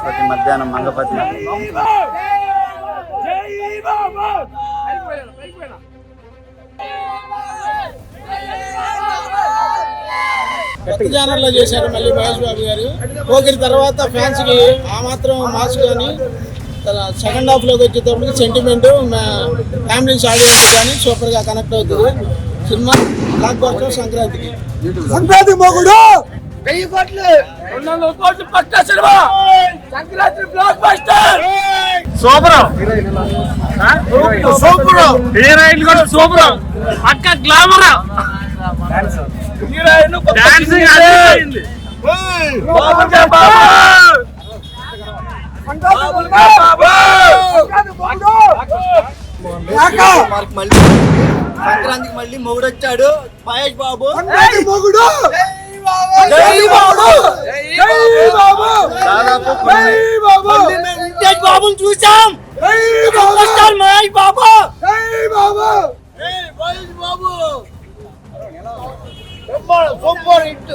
ప్రతి మధ్యాహ్నం మంగపతి జానర్లో చేశారు మళ్ళీ మహేష్ బాబు గారు. పోకిరి తర్వాత ఫ్యాన్స్ కి ఆ మాత్రం మాస్ కానీ సెకండ్ హాఫ్ లోకి వచ్చేటప్పటికి సెంటిమెంట్ ఫ్యామిలీస్ ఆడియన్స్ కానీ సూపర్ గా కనెక్ట్ అవుతుంది. సినిమా బ్లాక్ బస్టర్ సంక్రాంతికి. సంక్రాంతి మొగుడు 1000 కోట్లు 200 కోట్లు పక్కా cinema. Sankranti block super super heroine కూడా సూపర్ పక్కా గ్లామర్ హీరోయిన్ డాన్సింగ్ అదిరింది. సంక్రాంతికి మళ్ళీ మొగుడు వచ్చాడు మహేష్ బాబు. మొగుడు బాబుని చూసాం. మహేష్ బాబు సూపర్ హిట్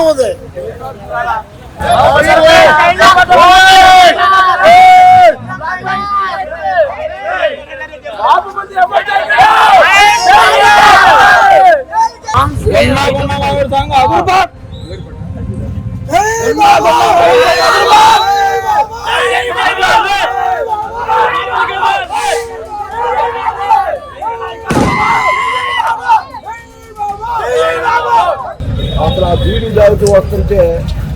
ఉంది. అసలు ఆ బీడీ తాగుతూ వస్తుంటే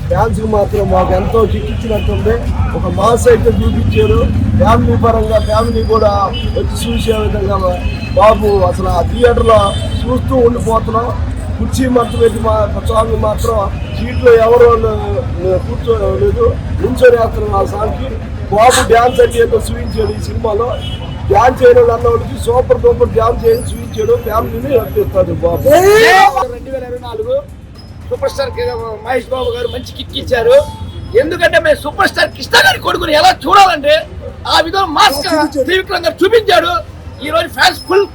ఫ్యాన్స్ మాత్రం మాకు ఎంతో చిక్కిచ్చినట్టుంది. ఒక మాస్ అయితే చూపించారు. ఫ్యామిలీ పరంగా ఫ్యామిలీ కూడా వచ్చి చూసే విధంగా బాబు అసలు ఆ థియేటర్లో చూస్తూ ఉండిపోతున్నాం. కుర్చీ మత్తు పెట్టి మా స్వామి మాత్రం సీట్లో ఎవరు కూర్చోలేదు, నించొని వేస్తున్నాం. ఆ సాంగ్కి బాబు డ్యాన్స్ అంటే ఏదో చూపించాడు. ఈ సినిమాలో డ్యాన్స్ చేయడం అన్నవాడికి సూపర్ డూపర్ డ్యాన్స్ చేసి చూపించాడు. ఫ్యామిలీని నడిపిస్తాడు బాబు. 2024 సూపర్ స్టార్ మహేష్ బాబు గారు మంచి కిక్ ఇచ్చారు. ఎందుకంటే మేము సూపర్ స్టార్ కృష్ణ గారి కొడుకుని ఎలా చూడాలంటే ఆ విధంగా మాస్ త్రివిక్రమ్ గారు చూపించాడు. ఈ రోజు ఫ్యాన్స్ ఫుల్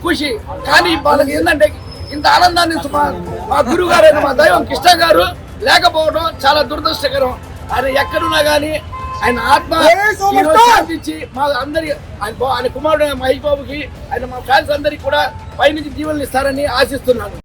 ఖుషి. కానీ వాళ్ళకి ఏంటంటే ఇంత ఆనందాన్ని మా గురువు గారు మా దైవం కృష్ణ గారు లేకపోవడం చాలా దురదృష్టకరం. ఆయన ఎక్కడున్నా కానీ ఆయన ఆత్మ శాంతించి మా అందరి ఆయన కుమారుడు మహేష్ బాబుకి ఆయన మా ఫ్యాన్స్ అందరికి కూడా పైనుంచి జీవనలు ఇస్తారని ఆశిస్తున్నాను.